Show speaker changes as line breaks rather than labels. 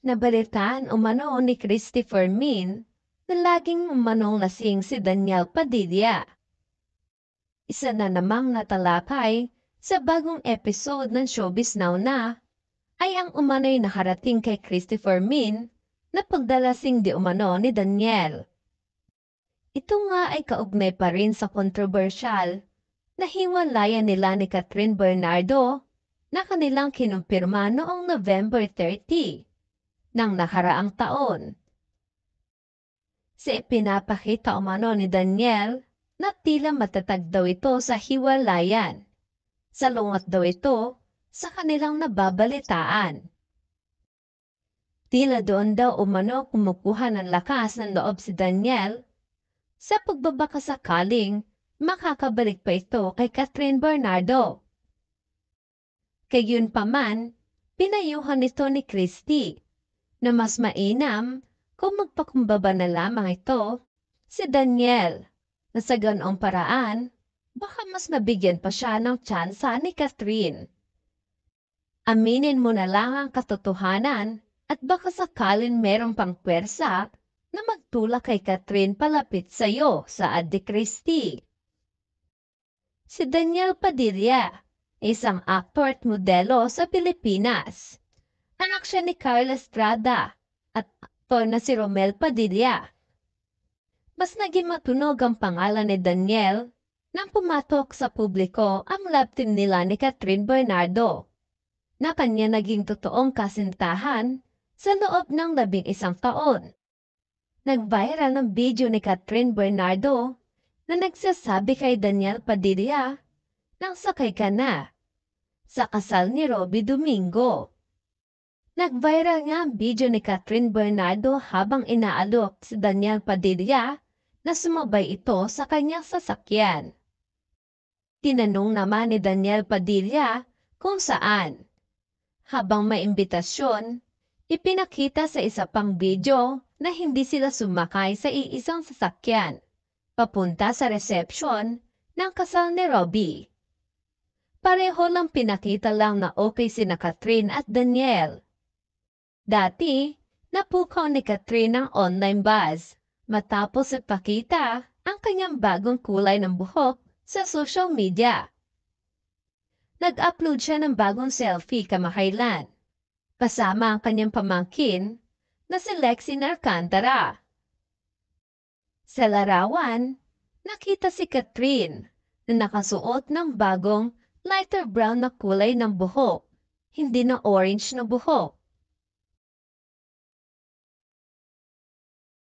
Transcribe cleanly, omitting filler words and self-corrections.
Nabalitaan umano ni Christopher Min na laging umanong lasing si Daniel Padilla. Isa na namang natalakay sa bagong episode ng Showbiz Now na ay ang umano'y nakarating kay Christopher Min na pagdalasing di umano ni Daniel. Ito nga ay kaugnay pa rin sa kontrobersyal na hiwalayan nila ni Catherine Bernardo na kanilang kinumpirma noong November 30 ng nakaraang taon. Sa ipinapakita umano ni Daniel na tila matatag daw ito sa hiwalayan. Salungat daw ito sa kanilang nababalitaan. Tila doon daw umano kumukuha ng lakas ng loob si Daniel sa pagbabakasakaling makakabalik pa ito kay Catherine Bernardo. Gayunpaman, pinayuhan nito ni Christy na mas mainam kung magpakumbaba na lamang ito si Daniel na sa ganoong paraan baka mas nabigyan pa siya ng tsansa ni Catherine. Aminin mo na lang ang katotohanan at baka sakalin merong pang pwersa na magtulak kay Catherine palapit sa iyo, saad ni Christy. Si Daniel Padilla, isang aktor at modelo sa Pilipinas. Anak siya ni Carla Estrada at aktor na si Romel Padilla. Mas naging matunog ang pangalan ni Daniel nang pumatok sa publiko ang love team nila ni Catherine Bernardo na kanya naging totoong kasintahan sa loob ng 11 taon. Nag-viral ng video ni Catherine Bernardo na nagsasabi kay Daniel Padilla nang sakay ka na sa kasal ni Robby Domingo. Nag-viral nga ang video ni Catherine Bernardo habang inaalok si Daniel Padilla na sumabay ito sa kanyang sasakyan. Tinanong naman ni Daniel Padilla kung saan. Habang may imbitasyon, ipinakita sa isa pang video na hindi sila sumakay sa iisang sasakyan papunta sa reception ng kasal ni Robby. Pareho lang pinakita lang na okay sina Catherine at Daniel. Dati, napukaw ni Catherine ng online buzz matapos ipakita ang kanyang bagong kulay ng buhok sa social media. Nag-upload siya ng bagong selfie kamakailan, kasama ang kanyang pamangkin na si Lexie Alcantara. Sa larawan, nakita si Catherine na nakasuot ng bagong lighter brown na kulay ng buhok, hindi na orange na buhok.